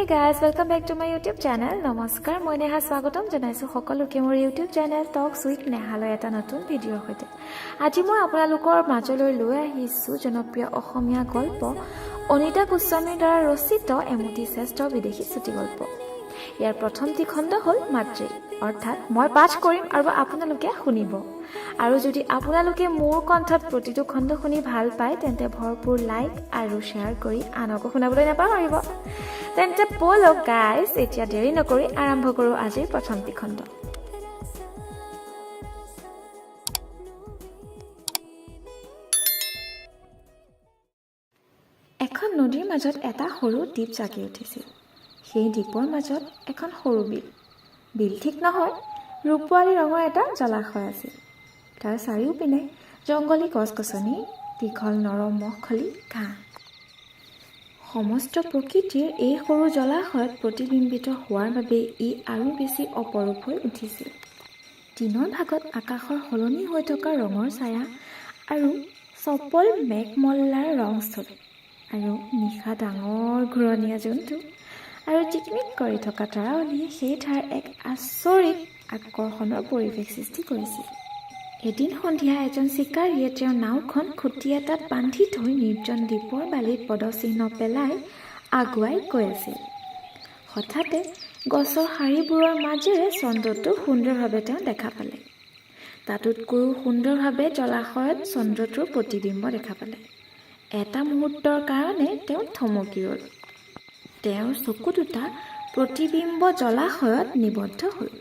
Hey guys, welcome back to my YouTube channel. নমস্কাৰ, মই নেহা স্বাগতম জনাইছো সকলোকে মোৰ YouTube channel Talks with Neha লৈ এটা নতুন ভিডিঅ'ৰ সৈতে। আজি মই আপোনালোকৰ মাজলৈ লৈ আহিছো জনপ্ৰিয় অসমীয়া গল্প অনিতা গোস্বামীৰ দ্বাৰা ৰচিত এমুঠি শ্ৰেষ্ঠ বিদেশী চুটি গল্প। ইয়াৰ প্ৰথমটি খণ্ড হ'ল মাতৃ, অৰ্থাৎ মই পাঠ কৰিম আৰু আপোনালোকে শুনিব। আৰু যদি আপোনালোকে মোৰ কণ্ঠত প্ৰতিটো খণ্ড শুনি ভাল পায় তেন্তে ভৰপূৰ লাইক আৰু শ্বেয়াৰ কৰি আনকো শুনাবলৈ নাপাহৰিব। তেন্তে ব'লক গাইজ, এতিয়া দেৰি নকৰি আৰম্ভ কৰোঁ আজিৰ প্ৰথমটি খণ্ড। এখন নদীৰ মাজত এটা সৰু দ্বীপ জাগি উঠিছিল। সেই দ্বীপৰ মাজত এখন সৰু বিল ঠিক নহয়, ৰূপোৱালী ৰঙৰ এটা জলাশয় আছিল। তাৰ চাৰিওপিনে জংগলী গছ-গছনি, দীঘল নৰম মহখলি ঘাঁহ। সমস্ত প্ৰকৃতিৰ এই সৰু জলাশয়ত প্ৰতিবিম্বিত হোৱাৰ বাবে ই আৰু বেছি অপৰূপ হৈ উঠিছিল। দিনৰ ভাগত আকাশৰ সলনি হৈ থকা ৰঙৰ ছায়া আৰু চপল মেঘমল্লাৰ ৰংস্থলী, আৰু নিশা ডাঙৰ ঘূৰণীয়া জন্তু আৰু টিকমিক কৰি থকা তৰাৱলীয়ে সেই ঠাইৰ এক আচৰিত আকৰ্ষণৰ পৰিৱেশ সৃষ্টি কৰিছিল। এদিন সন্ধিয়া এজন চিকাৰীয়ে তেওঁৰ নাওখন খুটি এটাত বান্ধি থৈ নিৰ্জন দ্বীপৰ বালিত পদচিহ্ন পেলাই আগুৱাই গৈ আছিল। হঠাতে গছৰ শাৰীবোৰৰ মাজেৰে চন্দ্ৰটো সুন্দৰভাৱে তেওঁ দেখা পালে। তাতোতকৈও সুন্দৰভাৱে জলাশয়ত চন্দ্ৰটোৰ প্ৰতিবিম্ব দেখা পালে। এটা মুহূৰ্তৰ কাৰণে তেওঁ থমকি ৰ'ল। তেওঁৰ চকু দুটা প্ৰতিবিম্ব জলাশয়ত নিবদ্ধ হ'ল।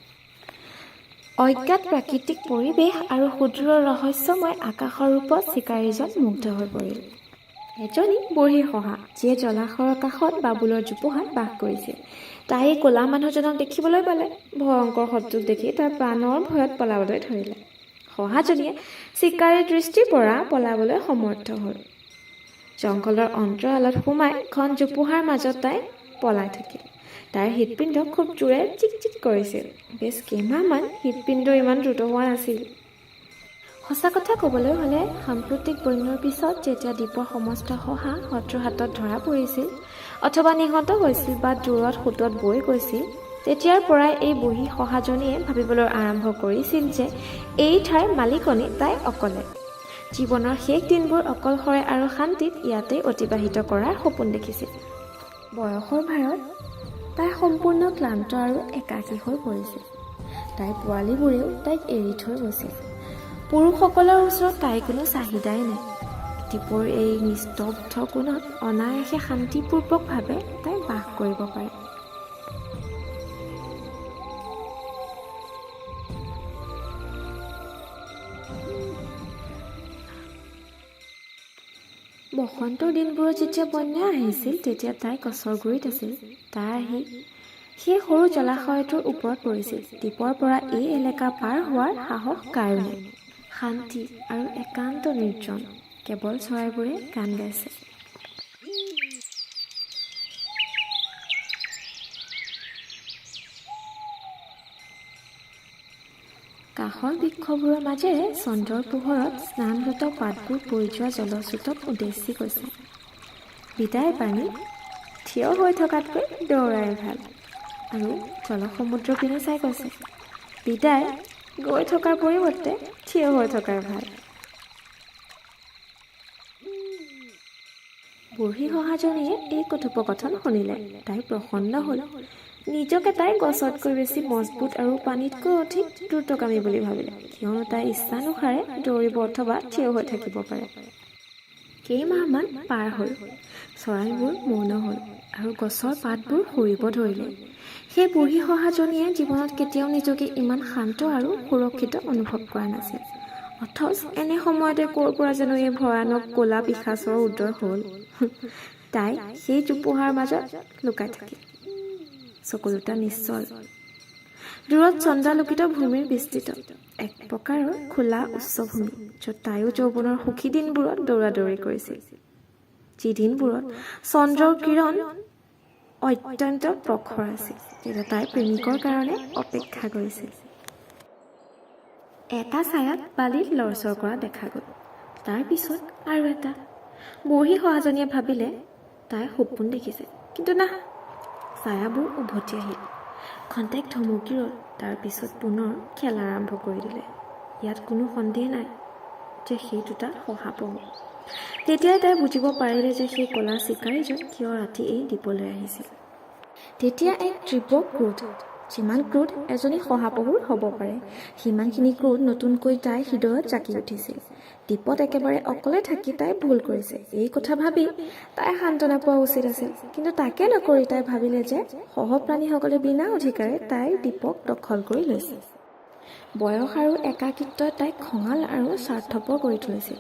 অজ্ঞাত প্ৰাকৃতিক পৰিৱেশ আৰু সুদূৰ ৰহস্যময় আকাশৰ ৰূপত চিকাৰীজন মুগ্ধ হৈ পৰিল। এজনী বুঢ়ী শহা, যিয়ে জলাশয়ৰ কাষত বাবুলৰ জোপোহাত বাস কৰিছিল। তাই ক'লা মানুহজনক দেখিবলৈ পালে। ভয়ংকৰ শত্ৰুক দেখি তাৰ প্ৰাণৰ ভয়ত পলাবলৈ ধৰিলে। শহাজনীয়ে চিকাৰীৰ দৃষ্টিৰ পৰা পলাবলৈ সমৰ্থ হ'ল। জংঘলৰ অন্তৰালত সোমাই ঘন জোপোহাৰ মাজত তাই পলাই থাকিল। তাইৰ হৃদপিণ্ড খুব জোৰে চিক চিক কৰিছিল। বেছ কেইমাহমান হৃদপিণ্ড ইমান দ্ৰুত হোৱা নাছিল। সঁচা কথা ক'বলৈ হ'লে সাম্প্ৰতিক বন্যৰ পিছত যেতিয়া দ্বীপৰ সমস্ত শহা শত্ৰুৰ হাতত ধৰা পৰিছিল অথবা নিহত হৈছিল বা দূৰত সোঁতত বৈ গৈছিল, তেতিয়াৰ পৰাই এই বুঢ়ী শহাজনীয়ে ভাবিবলৈ আৰম্ভ কৰিছিল যে এই ঠাইৰ মালিকনী তাই অকলে। জীৱনৰ শেষ দিনবোৰ অকলশৰে আৰু শান্তিত ইয়াতেই অতিবাহিত কৰাৰ সপোন দেখিছিল। বয়সৰ ভাৰত তাই সম্পূৰ্ণ ক্লান্ত আৰু একাকী হৈ পৰিছিল। তাইৰ পোৱালীবোৰেও তাইক এৰি থৈ গৈছিল। পুৰুষসকলৰ ওচৰত তাইৰ কোনো চাহিদাই নাই। দ্বীপৰ এই নিস্তব্ধ কোণত অনায়াসে শান্তিপূৰ্বকভাৱে তাই বাস কৰিব পাৰে। বসন্তৰ দিনবোৰত যেতিয়া বন্যা আহিছিল তেতিয়া তাই গছৰ গুৰিত আছিল। তাই আহি সেই সৰু জলাশয়টোৰ ওপৰত পৰিছিল। দ্বীপৰ পৰা এই এলেকা পাৰ হোৱাৰ সাহস কাৰো নাই। শান্তি আৰু একান্ত নিৰ্জন, কেৱল চৰাইবোৰে গান গাইছে। কাষৰ বৃক্ষবোৰৰ মাজেৰে চন্দ্ৰৰ পোহৰত স্নানৰত পাতবোৰ পৰি যোৱা জলস্ৰোতত উদ্দেশ্যি গৈছে। বিদায় পানী থিয় হৈ থকাতকৈ দৌৰাই ভাল, আৰু জলসমুদ্ৰৰ পিনে চাই গৈছে। বিদায় গৈ থকাৰ পৰিৱৰ্তে থিয় হৈ থকাৰ ভাল। বুঢ়ী শহাজনীয়ে এই কথোপকথন শুনিলে। তাই প্ৰসন্ন হ'ল। নিজকে তাই গছতকৈ বেছি মজবুত আৰু পানীতকৈ অধিক দ্ৰুতগামী বুলি ভাবিলে, কিয়নো তাই ইচ্ছানুসাৰে দৌৰিব অথবা থিয় হৈ থাকিব পাৰে। কেইমাহমান পাৰ হ'ল। চৰাইবোৰ মৌন হ'ল আৰু গছৰ পাতবোৰ সৰিব ধৰিলে। সেই বুঢ়ী শহাজনীয়ে জীৱনত কেতিয়াও নিজকে ইমান শান্ত আৰু সুৰক্ষিত অনুভৱ কৰা নাছিল। অথচ এনে সময়তে ক'ৰ পৰা জানো এই ভয়ানক ক'লা পিশাচৰ উদয় হ'ল। তাই সেই জোপোহাৰ মাজত লুকাই থাকিল। চকু দুটা নিশ্চল। দূৰত চন্দ্ৰালোকিত ভূমিৰ বিস্তৃত এক প্ৰকাৰৰ খোলা উচ্চভূমি, য'ত তাইও যৌৱনৰ সুখী দিনবোৰত দৌৰা দৌৰি কৰিছিল। যি দিনবোৰত চন্দ্ৰৰ কিৰণ অত্যন্ত প্ৰখৰ আছিল, তেতিয়া তাই প্ৰেমিকৰ কাৰণে অপেক্ষা কৰিছিল। এটা ছায়াত বালিত লৰচৰ কৰা দেখা গ'ল। তাৰ পিছত আৰু এটা। বুঢ়ী শহাজনীয়ে ভাবিলে তাই সপোন দেখিছে, কিন্তু না, ছায়াবোৰ উভতি আহিল। খন্তেক থমকি ৰ'ল, তাৰপিছত পুনৰ খেলা আৰম্ভ কৰি দিলে। ইয়াত কোনো সন্দেহ নাই যে সেই দুটা শহাপহু। তেতিয়াই তাই বুজিব পাৰিলে যে সেই ক'লা চিকাৰীজন কিয় ৰাতি এই দ্বীপলৈ আহিছিল। তেতিয়া এক তীব্ৰ ক্ৰোধ, যিমান ক্ৰোধ এজনী শহাপহুৰ হ'ব পাৰে, সিমানখিনি ক্ৰোধ নতুনকৈ তাই হৃদয়ত জাকি উঠিছিল। দ্বীপত একেবাৰে অকলে থাকি তাই ভুল কৰিছে, এই কথা ভাবি তাই সান্তনা পোৱা উচিত আছিল। কিন্তু তাকে নকৰি তাই ভাবিলে যে সহপ্ৰাণীসকলে বিনা অধিকাৰে তাইৰ দ্বীপক দখল কৰি লৈছে। বয়স আৰু একাকিত্বই তাইক খঙাল আৰু স্বাৰ্থপৰ কৰি তুলিছিল।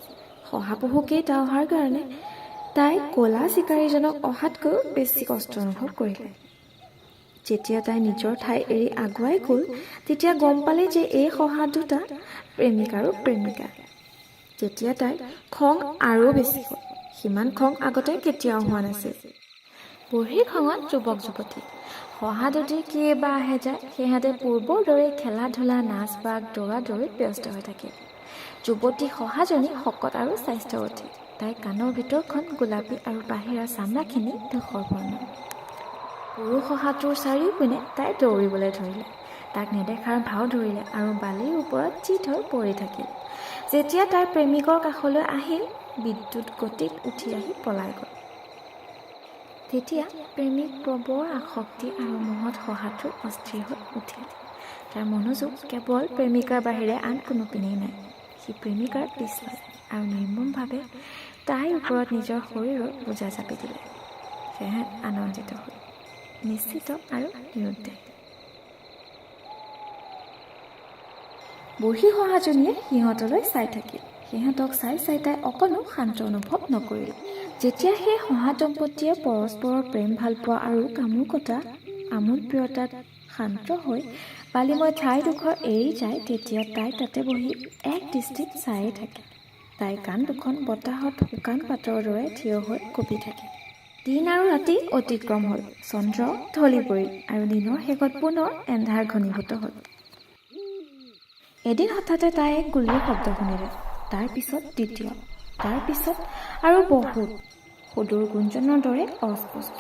শহাপহুকেইটা অহাৰ কাৰণে তাই ক'লা চিকাৰীজনক অহাতকৈও বেছি কষ্ট অনুভৱ কৰিলে। যেতিয়া তাই নিজৰ ঠাই এৰি আগুৱাই গ'ল, তেতিয়া গম পালে যে এই শহা দুটা প্ৰেমিক আৰু প্ৰেমিকা। তেতিয়া তাইৰ খং আৰু বেছি হ'ল। সিমান খং আগতে কেতিয়াও হোৱা নাছিল। বুঢ়ীৰ খঙত যুৱক যুৱতী শহা দুটিৰ কি বা আহে যায়, সিহঁতে পূৰ্বৰ দৰে খেলা ধূলা, নাচ বাগ, দৌৰা দৌৰিত ব্যস্ত হৈ থাকে। যুৱতী শহাজনী শকত আৰু স্বাস্থ্যৱতী। তাইৰ কাণৰ ভিতৰখন গোলাপী আৰু বাহিৰা চামৰাখিনি ধূসৰ বৰ্ণ। পুৰুষ শহাটোৰ চাৰিওপিনে তাই দৌৰিবলৈ ধৰিলে। তাক নেদেখাৰ ভাও ধৰিলে আৰু বালিৰ ওপৰত চিত হৈ পৰি থাকিল। যেতিয়া তাইৰ প্ৰেমিকৰ কাষলৈ আহিল, বিদ্যুৎ গতিত উঠি আহি পলাই গ'ল। তেতিয়া প্ৰেমিক প্ৰবৰ আসক্তি আৰু মোহত শহাটো অস্থিৰ হৈ উঠিল। তাৰ মনোযোগ কেৱল প্ৰেমিকাৰ বাহিৰে আন কোনো পিনেই নাই। সি প্ৰেমিকাৰ পিছ ল'লে আৰু নিৰ্মমভাৱে তাইৰ ওপৰত নিজৰ শৰীৰৰ বোজা চাপি দিলে। সেয়েহে আনন্দিত হ'ল, নিশ্চিত আৰু নিৰুদ্দেশ। বুঢ়ী শহাজনীয়ে সিহঁতলৈ চাই থাকিল। সিহঁতক চাই চাই তাই অকণো শান্ত অনুভৱ নকৰিল। যেতিয়া সেই শহা দম্পতীয়ে পৰস্পৰৰ প্ৰেম ভালপোৱা আৰু কামুকতা আমোদ প্ৰিয়তাত শান্ত হৈ বালিময় ঠাইডোখৰ এৰি যায়, তেতিয়া তাই তাতে বহি এক দৃষ্টিত চায়েই থাকে। তাইৰ কাণ দুখন বতাহত শুকান পাতৰ দৰে থিয় হৈ কঁপি থাকে। দিন আৰু ৰাতি অতিক্ৰম হ'ল, চন্দ্ৰ ঢলি পৰিল আৰু দিনৰ শেষত পুনৰ এন্ধাৰ ঘনীভূত হ'ল। এদিন হঠাতে তাই এক গুলীৰ শব্দ শুনিলে। তাৰ পিছত দ্বিতীয়, তাৰ পিছত আৰু বহুত, সুদূৰ গুঞ্জনৰ দৰে অস্পষ্ট।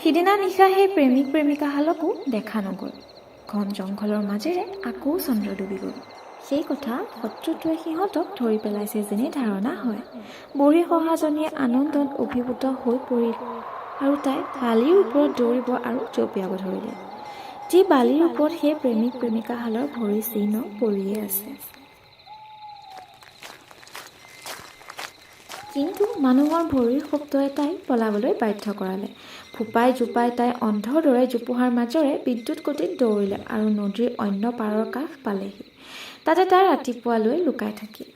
সিদিনা নিশা সেই প্ৰেমিক প্ৰেমিকাহালকো দেখা নগ'ল। ঘন জংঘলৰ মাজেৰে আকৌ চন্দ্ৰ ডুবি গ'ল। সেই কথা শত্ৰুটোৱে সিহঁতক ধৰি পেলাইছে যেনে ধাৰণা হয়। বুঢ়ী শহাজনীয়ে আনন্দত অভিভূত হৈ পৰিল আৰু তাই বালিৰ ওপৰত দৌৰিব আৰু জঁপিয়াব ধৰিলে। যি বালিৰ ওপৰত সেই প্ৰেমিক প্ৰেমিকাহালৰ ভৰি চিহ্ন পৰিয়ে আছে। কিন্তু মানুহৰ ভৰিৰ শব্দই তাই পলাবলৈ বাধ্য কৰালে। ফোপাই জোপাই তাই অন্ধৰ দৰে জোপোহাৰ মাজেৰে বিদ্যুৎ গতিত দৌৰিলে আৰু নদীৰ অন্য পাৰৰ কাষ পালেহি। তাতে তাই ৰাতিপুৱালৈ লুকাই থাকিল।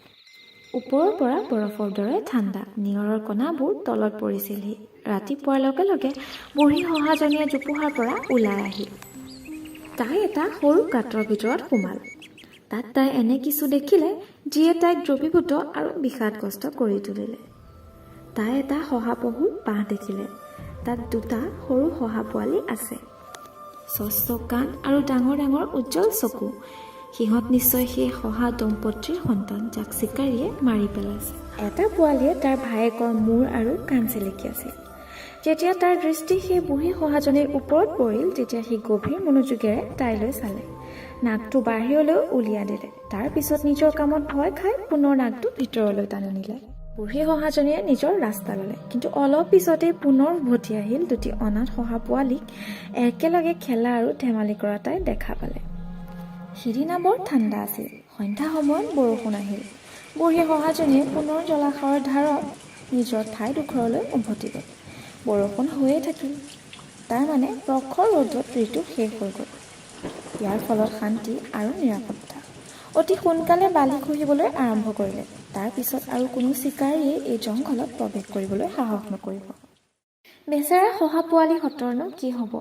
ওপৰৰ পৰা বৰফৰ দৰে ঠাণ্ডা নিয়ৰৰ কণাবোৰ তলত পৰিছিলহি। ৰাতিপুৱাৰ লগে লগে বুঢ়ী শহাজনীয়ে জোপোহাৰ পৰা ওলাই আহিল। তাই এটা সৰু গাঁতৰ ভিতৰত সোমাল। তাত তাই এনে কিছু দেখিলে যিয়ে তাইক দ্ৰৱীভূত আৰু বিষাদগ্ৰস্ত কৰি তুলিলে। তাই এটা শহাপহুৰ বাঁহ দেখিলে। তাত দুটা সৰু শহা পোৱালি আছে। স্বচ্ছ কাণ আৰু ডাঙৰ ডাঙৰ উজ্জ্বল চকু। সিহঁত নিশ্চয় সেই শহা দম্পতীৰ সন্তান, যাক চিকাৰীয়ে মাৰি পেলাইছে। এটা পোৱালীয়ে তাৰ ভায়েকৰ মূৰ আৰু কাণ চেলেকি আছিল। যেতিয়া তাৰ দৃষ্টি সেই বুঢ়ী শহাজনীৰ ওপৰত পৰিল, তেতিয়া সি গভীৰ মনোযোগেৰে তাইলৈ চালে। নাকটো বাহিৰলৈ উলিয়াই দিলে। তাৰ পিছত নিজৰ কামত ভয় খাই পুনৰ নাকটো ভিতৰলৈ টানি নিলে। বুঢ়ী শহাজনীয়ে নিজৰ ৰাস্তা ল'লে। কিন্তু অলপ পিছতেই পুনৰ উভতি আহিল দুটি অনাথ শহা পোৱালীক একেলগে খেলা আৰু ধেমালি কৰা তাই দেখা পালে। সিদিনা বৰ ঠাণ্ডা আছিল। সন্ধ্যা সময়ত বৰষুণ আহিল। বুঢ়ী শহাজনীয়ে পুনৰ জলাশয়ৰ ধাৰত নিজৰ ঠাইডোখৰলৈ উভতি গ'ল। বৰষুণ হৈয়ে থাকিল। তাৰমানে প্ৰখৰ ৰ'দত ঋতু শেষ হৈ গ'ল। ইয়াৰ ফলত শান্তি আৰু নিৰাপত্তা। অতি সোনকালে বালি খহিবলৈ আৰম্ভ কৰিলে। তাৰ পিছত আৰু কোনো চিকাৰীয়ে এই জংঘলত প্ৰৱেশ কৰিবলৈ সাহস নকৰিব। বেচেৰা শহা পোৱালীহঁতৰনো কি হ'ব?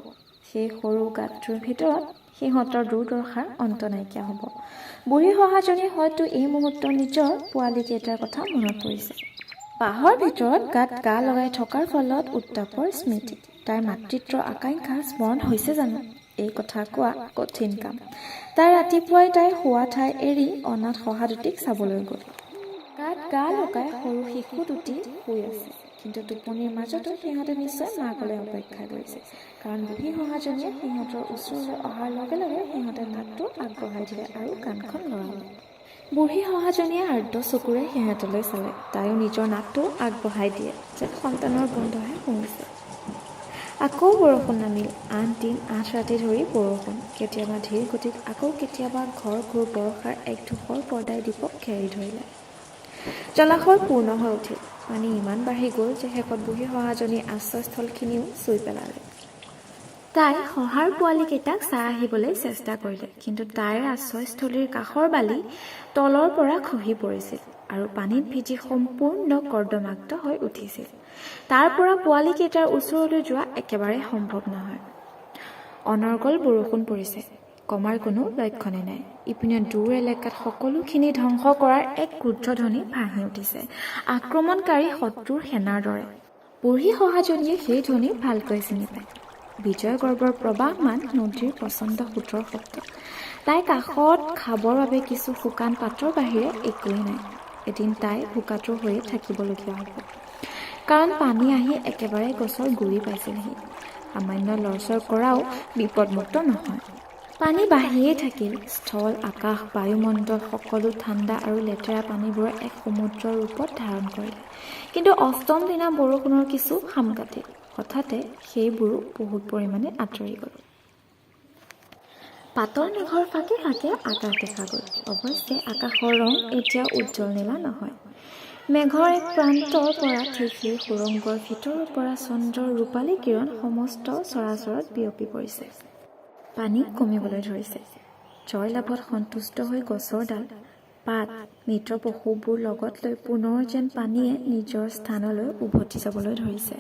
সেই সৰু গাঁতটোৰ ভিতৰত সিহঁতৰ দুৰ্দশাৰ অন্ত নাইকিয়া হ'ব। বুঢ়ী শহাজনীৰ হয়তো এই মুহূৰ্তত নিজৰ পোৱালীকেইটাৰ কথা মনত পৰিছে। বাঁহৰ ভিতৰত গাত গা লগাই থকাৰ ফলত উত্তাপৰ স্মৃতি। তাইৰ মাতৃত্বৰ আকাংক্ষা স্মৰণ হৈছে জানো? এই কথা কোৱা কঠিন কাম। তাই ৰাতিপুৱাই তাইৰ শোৱা ঠাই এৰি অনাথ শহা দুটিক চাবলৈ গ'ল। গাত গা লগাই সৰু শিশু দুটি শুই আছে। কিন্তু টোপনিৰ মাজতো সিহঁতে নিশ্চয় মাকলৈ অপেক্ষা কৰিছে, কাৰণ বুঢ়ী শহাজনীয়ে সিহঁতৰ ওচৰলৈ অহাৰ লগে লগে সিহঁতে নাকটো আগবঢ়াই দিলে আৰু কাণখন লৰালে। বুঢ়ী শহাজনীয়ে আৰ্দ্ৰ চকুৰে সিহঁতলৈ চালে। তাইও নিজৰ নাকটো আগবঢ়াই দিয়ে যেন সন্তানৰ গোন্ধহে শুনিছে। আকৌ বৰষুণ নামিল। ৮ দিন ৮ ৰাতি ধৰি বৰষুণ, কেতিয়াবা ধীৰ গতিত, আকৌ কেতিয়াবা ঘৰ ঘূৰ বৰষাৰ এক ধূসৰ পৰ্দাই দীপক ঘেৰি ধৰিলে। জলাশয় পূৰ্ণ হৈ উঠিল। পানী ইমান বাঢ়ি গ'ল যে শেষত বুঢ়ী শহাজনীৰ আশ্ৰয়স্থলখিনিও চুই পেলালে। তাই শহাৰ পোৱালীকেইটাক চাই আহিবলৈ চেষ্টা কৰিলে, কিন্তু তাইৰ আশ্ৰয়স্থলীৰ কাষৰ বালি তলৰ পৰা খহি পৰিছিল আৰু পানীত ভিজি সম্পূৰ্ণ কৰ্দমাক্ত হৈ উঠিছিল। তাৰ পৰা পোৱালীকেইটাৰ ওচৰলৈ যোৱা একেবাৰে সম্ভৱ নহয়। অনৰ্গল বৰষুণ পৰিছে, কমাৰ কোনো লক্ষণে নাই। ইপিনে দূৰ এলেকাত সকলোখিনি ধ্বংস কৰাৰ এক ক্ৰুদ্ধধ্বনি ভাঁহি উঠিছে, আক্ৰমণকাৰী শত্ৰুৰ সেনাৰ দৰে। বুঢ়ী শহাজনীয়ে সেই ধ্বনি ভালকৈ চিনি পায়। বিজয় গৰ্ভৰ প্ৰবাহমান নদীৰ প্ৰচণ্ড সোঁতৰ শব্দ। তাই কাষত খাবৰ বাবে কিছু শুকান পাতৰ বাহিৰে একোৱেই নাই। এদিন তাই ভোকাতুৰ হৈয়ে থাকিবলগীয়া হ'ব, কাৰণ পানী আহি একেবাৰে গছৰ গুৰি পাইছিলহি। সামান্য লৰচৰ কৰাও বিপদমুক্ত নহয়। পানী বাঢ়িয়েই থাকিল। স্থল, আকাশ, বায়ুমণ্ডল সকলো ঠাণ্ডা আৰু লেতেৰা পানীবোৰে এক সমুদ্ৰৰ ৰূপত ধাৰণ কৰিলে। কিন্তু অষ্টম দিনা বৰষুণৰ কিছু সাম কাটিল। হঠাতে সেইবোৰো বহুত পৰিমাণে আঁতৰি গ'ল। পাতল মেঘৰ ফাঁকে ফাঁকে আকাশ দেখা গ'ল। অৱশ্যে আকাশৰ ৰং এতিয়া উজ্জ্বল নীলা নহয়। মেঘৰ এক প্ৰান্তৰ পৰা ঠিক সেই সুৰংগৰ ভিতৰৰ পৰা চন্দ্ৰৰ ৰূপালী কিৰণ সমস্ত চৰাচৰত বিয়পি পৰিছে। পানী কমিবলৈ ধৰিছে। জয়লাভত সন্তুষ্ট হৈ গছৰ ডাল, পাত, মৃত পশুবোৰ লগত লৈ পুনৰ যেন পানীয়ে নিজৰ স্থানলৈ উভতি যাবলৈ ধৰিছে।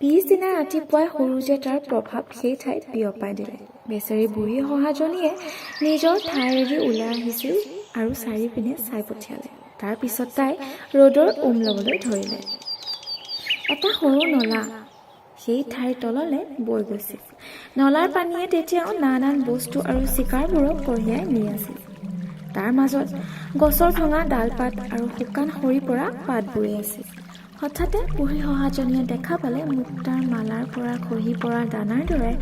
পিছদিনা ৰাতিপুৱাই সূৰুযে তাৰ প্ৰভাৱ সেই ঠাইত বিয়পাই দিলে। বেচেৰী বুঢ়ী শহাজনীয়ে নিজৰ ঠাই এৰি ওলাই আহিছিল আৰু চাৰিওপিনে চাই পঠিয়ালে। তাৰ পিছত তাই ৰ'দৰ উম ল'বলৈ ধৰিলে। এটা সৰু নলা সেই ঠাইৰ তললৈ বৈ গৈছিল। নলাৰ পানীয়ে তেতিয়াও নানান বস্তু আৰু চিকাৰবোৰক কঢ়িয়াই নি আছিল। তাৰ মাজত গছৰ ভঙা ডালপাত আৰু শুকান সৰি পৰা পাতবোৰে আছিল। হঠাতে বুঢ়ী শহাজনীয়ে দেখা পালে মুক্তাৰ মালাৰ পৰা খহি পৰা দানাৰ দৰে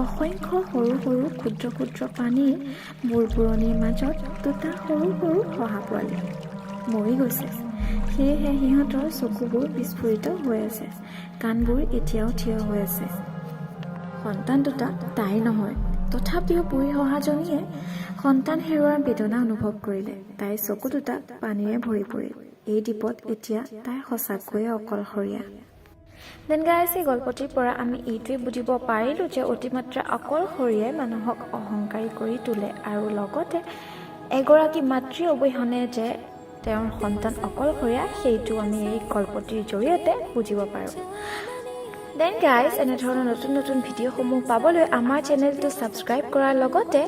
অসংখ্য সৰু সৰু ক্ষুদ্ৰ ক্ষুদ্ৰ পানীৰ বুৰবুৰণিৰ মাজত দুটা সৰু সৰু শহা পোৱালি মৰি গৈছে। সেয়েহে সিহঁতৰ চকুবোৰ বিস্ফোৰিত হৈ আছে, কাণবোৰ এতিয়াও থিয় হৈ আছে। সন্তান দুটা তাইৰ নহয়, তথাপিও বুঢ়ী শহাজনীয়ে সন্তান হেৰুৱাৰ বেদনা অনুভৱ কৰিলে। তাইৰ চকু দুটা পানীৰে ভৰি পৰিল। এই দ্বীপত এতিয়া তাই সঁচাকৈয়ে অকলশৰীয়া। দেন গাইজ, এই গল্পটিৰ পৰা আমি এইটোৱে বুজিব পাৰিলোঁ যে অতিমাত্ৰা অকলশৰীয়াই মানুহক অহংকাৰী কৰি তোলে, আৰু লগতে এগৰাকী মাতৃ অবিহনে যে তেওঁৰ সন্তান অকলশৰীয়া সেইটো আমি এই গল্পটিৰ জৰিয়তে বুজিব পাৰোঁ। দেন গাইজ, এনেধৰণৰ নতুন নতুন ভিডিঅ'সমূহ পাবলৈ আমাৰ চেনেলটো ছাবস্ক্ৰাইব কৰাৰ লগতে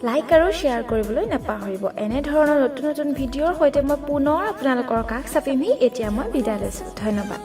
লাইক আৰু শ্বেয়াৰ কৰিবলৈ নাপাহৰিব। এনেধৰণৰ নতুন নতুন ভিডিঅ'ৰ সৈতে মই পুনৰ আপোনালোকৰ কাষ চাপিমহি। এতিয়া মই বিদায় লৈছোঁ। ধন্যবাদ।